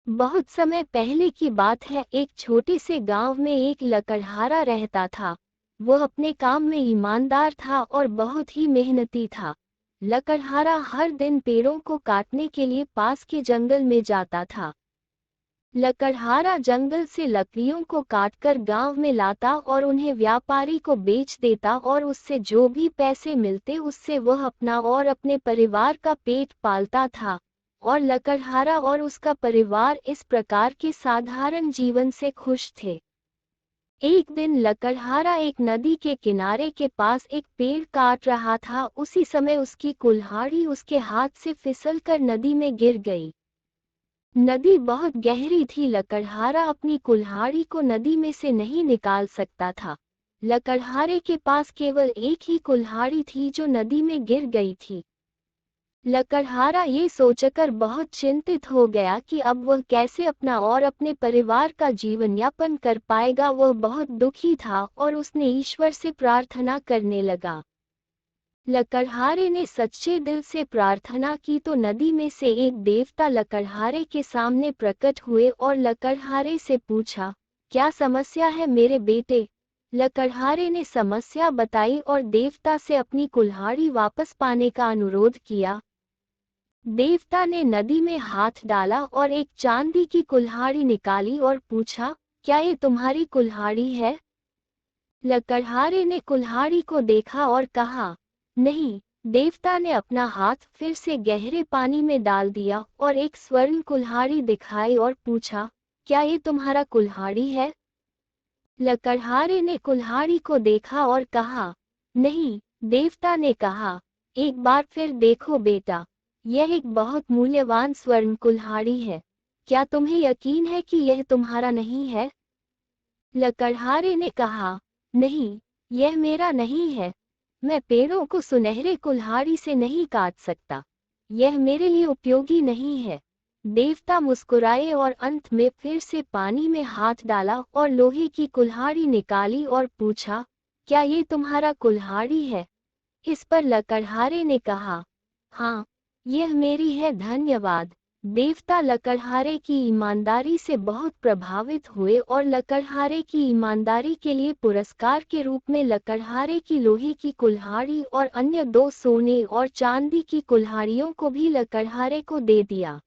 बहुत समय पहले की बात है। एक छोटे से गांव में एक लकड़हारा रहता था। वो अपने काम में ईमानदार था और बहुत ही मेहनती था। लकड़हारा हर दिन पेड़ों को काटने के लिए पास के जंगल में जाता था। लकड़हारा जंगल से लकड़ियों को काटकर गांव में लाता और उन्हें व्यापारी को बेच देता, और उससे जो भी पैसे मिलते उससे वह अपना और अपने परिवार का पेट पालता था। और लकड़हारा और उसका परिवार इस प्रकार के साधारण जीवन से खुश थे। एक दिन लकड़हारा एक नदी के किनारे के पास एक पेड़ काट रहा था। उसी समय उसकी कुल्हाड़ी उसके हाथ से फिसलकर नदी में गिर गई। नदी बहुत गहरी थी। लकड़हारा अपनी कुल्हाड़ी को नदी में से नहीं निकाल सकता था। लकड़हारे के पास केवल एक ही कुल्हाड़ी थी जो नदी में गिर गई थी। लकड़हारा ये सोचकर बहुत चिंतित हो गया कि अब वह कैसे अपना और अपने परिवार का जीवन यापन कर पाएगा। वह बहुत दुखी था और उसने ईश्वर से प्रार्थना करने लगा। लकड़हारे ने सच्चे दिल से प्रार्थना की तो नदी में से एक देवता लकड़हारे के सामने प्रकट हुए और लकड़हारे से पूछा, क्या समस्या है मेरे बेटे? लकड़हारे ने समस्या बताई और देवता से अपनी कुल्हाड़ी वापस पाने का अनुरोध किया। देवता ने नदी में हाथ डाला और एक चांदी की कुल्हाड़ी निकाली और पूछा, क्या ये तुम्हारी कुल्हाड़ी है? लकड़हारे ने कुल्हाड़ी को देखा और कहा, नहीं। देवता ने अपना हाथ फिर से गहरे पानी में डाल दिया और एक स्वर्ण कुल्हाड़ी दिखाई और पूछा, क्या ये तुम्हारा कुल्हाड़ी है? लकड़हारे ने कुल्हाड़ी को देखा और कहा, नहीं। देवता ने कहा, एक बार फिर देखो बेटा, यह एक बहुत मूल्यवान स्वर्ण कुल्हाड़ी है। क्या तुम्हें यकीन है कि यह तुम्हारा नहीं है? लकड़हारे ने कहा, नहीं, यह मेरा नहीं है। मैं पेड़ों को सुनहरे कुल्हाड़ी से नहीं काट सकता। यह मेरे लिए उपयोगी नहीं है। देवता मुस्कुराए और अंत में फिर से पानी में हाथ डाला और लोहे की कुल्हाड़ी निकाली और पूछा, क्या ये तुम्हारा कुल्हाड़ी है? इस पर लकड़हारे ने कहा, हाँ, यह मेरी है, धन्यवाद। देवता लकड़हारे की ईमानदारी से बहुत प्रभावित हुए और लकड़हारे की ईमानदारी के लिए पुरस्कार के रूप में लकड़हारे की लोहे की कुल्हाड़ी और अन्य दो सोने और चांदी की कुल्हाड़ियों को भी लकड़हारे को दे दिया।